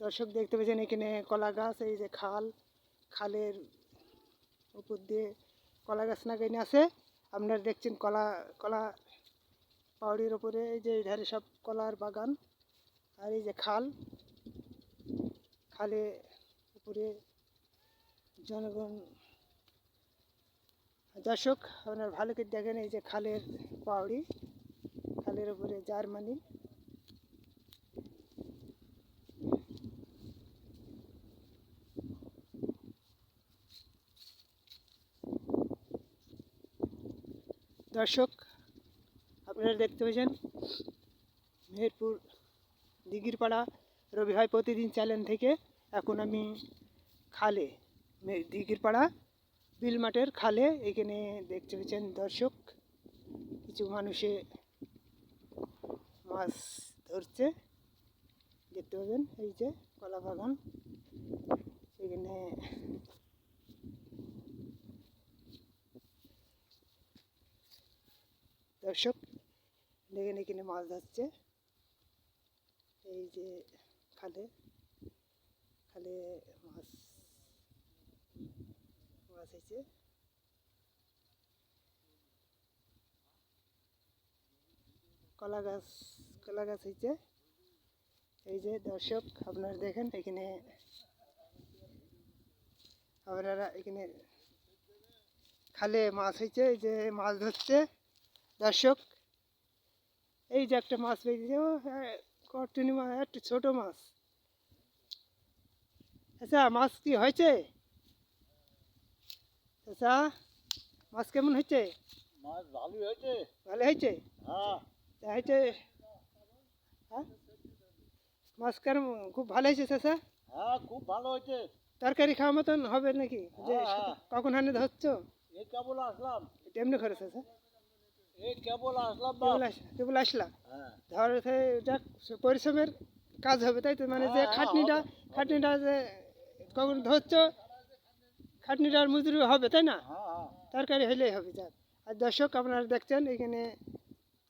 দর্শক দেখতে পাচ্ছেন এখানে কলা গাছ, এই যে খালের উপর দিয়ে কলা গাছ লাগানো আছে। আপনারা দেখছেন কলা পাহাড়ির উপরে, এই যে ধারে সব কলার বাগান, আর এই যে খালে উপরে জনগণ। দর্শক আপনার ভালো করে দেখেন, এই যে খালের পাহাড়ি, খালের উপরে জার্মানি। দর্শক আপনারা দেখতে পাচ্ছেন মেহেরপুর দিঘিরপাড়া রবি ভাই প্রতিদিন চ্যানেল থেকে। এখন আমি খালে, দিঘিরপাড়া বিল মাঠের খালে, এখানে দেখতে পাচ্ছেন দর্শক কিছু মানুষে মাছ ধরছে। দেখতে পাবেন এই যে কলা বাগান, এখানে দর্শক দেখেন এখানে মাছ ধরছে। এই যে খালে মাছ হয়েছে। কলা গাছ হয়েছে। এই যে দর্শক আপনারা দেখেন এখানে, আপনারা এখানে খালে মাছ হয়েছে, এই যে মাছ ধরছে দর্শক। এই যে একটা মাছ পেয়েছে, কটুনি মাছ, একটু ছোট মাছ। আচ্ছা মাছ কি হয়েছে? আচ্ছা মাছ কেমন হয়েছে? মাছ ভালোই হয়েছে। ভালো হয়েছে? হ্যাঁ হয়েছে। হ্যাঁ মাছ কেমন? খুব ভালো হয়েছে চাচা? হ্যাঁ খুব ভালো হয়েছে। তরকারি খাওয়া মতন হবে নাকি? যে হ্যাঁ। কখন হানে ধরছো? এই কেবল আসলাম। এমনি করে চাচা? এই কেবল আসলাম। কেবল আসলা? হ্যাঁ ধর এটা পরিশ্রমের কাজ হবে, তাই তো? মানে যে খাটনিটা যে কখন ধরছো, খাটনিটার মজুরি হবে, তাই না? হ্যাঁ। তরকারি হলেই হবে। যাক। আর দর্শক আপনারা দেখছেন এখানে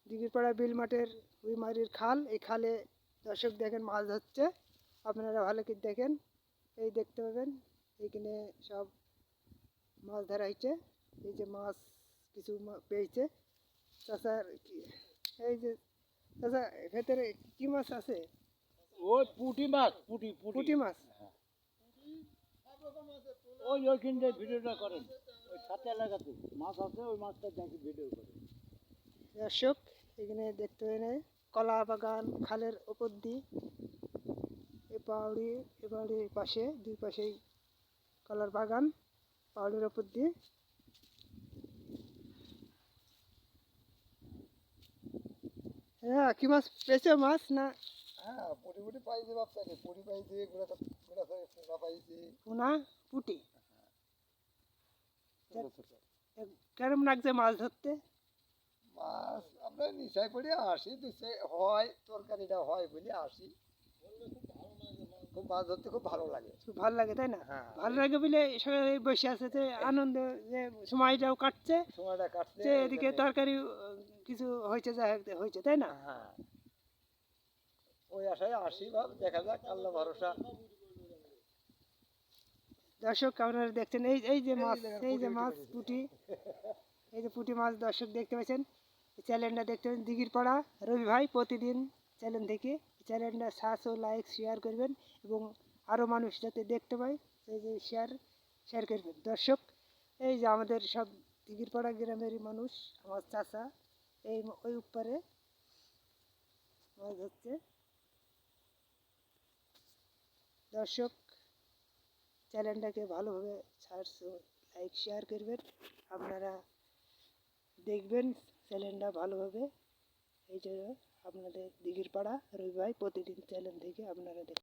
দিঘিরপাড়া বিল মাঠের উইমারির খাল, এই খালে দর্শক দেখেন মাছ ধরছে। আপনারা ভালো করে দেখেন, এই দেখতে পাবেন এখানে সব মাছ ধরা হয়েছে। এই যে মাছ কিছু পেয়েছে চাষার। এই যে চাষা ভেতরে কি মাছ আছে? ওই পুঁটি মাছ, পুঁটি মাছ। ওই ওইখানটায় ভিডিওটা করেন, ওই ছাতা এলাকাতে মাছ আছে, ওই মাছটা দেখি ভিডিও করেন। দর্শক এখানে দেখতে পাবেন কলা বাগান খালের ওপর দিয়ে, এই পাহাড়ির পাশে, দুই পাশেই কলার বাগান, পাহাড়ির ওপর দিয়ে। হ্যাঁ কি মাছ পেয়েছো? মাছ না? হ্যাঁ পুঁটি পাইছি, বাচ্চাকে পুঁটি পাইছি, পোনা পাইছি। পোনা পুঁটি। কেরম লাগছে মাছ ধরতে? মাছ আমরা নিশায় পড়ে আসি, হয় তরকারিটা হয় বলে আসি। খুব মাছ ধরতে খুব ভালো লাগে। খুব ভালো লাগে, তাই না? হ্যাঁ ভালো লাগে বলে সবাই বসে আছে, যে আনন্দ, যে সময়টাও কাটছে, সময়টা কাটছে, যে এদিকে তরকারি কিছু হয়েছে, যা হয়েছে, তাই না? হ্যাঁ ওই আশায় আসি, ভাব দেখা যাক, আল্লাহ ভরসা। দর্শক আপনারা দেখছেন এই যে মাছ, এই যে মাছ পুঁটি, এই যে পুঁটি মাছ দর্শক দেখতে পাচ্ছেন। চ্যানেলটা দেখতে পাচ্ছেন দিঘিরপাড়া রবি ভাই প্রতিদিন চ্যানেল থেকে। চ্যানেলটা সাবস্ক্রাইব ও লাইক শেয়ার করবেন, এবং আরও মানুষ যাতে দেখতে পায়, এই যে শেয়ার করবেন দর্শক। এই যে আমাদের সব দিঘিরপাড়া গ্রামেরই মানুষ, আমার চাচা এই ওই উপরে মাছ ধরছে। দর্শক চ্যানেলটাকে ভালোভাবে লাইক শেয়ার করবেন, আপনারা দেখবেন চ্যানেলটা ভালোভাবে। এই জন্য আপনাদের দিঘিরপাড়া রবি ভাই প্রতিদিন চ্যানেল থেকে আপনারা দেখবেন।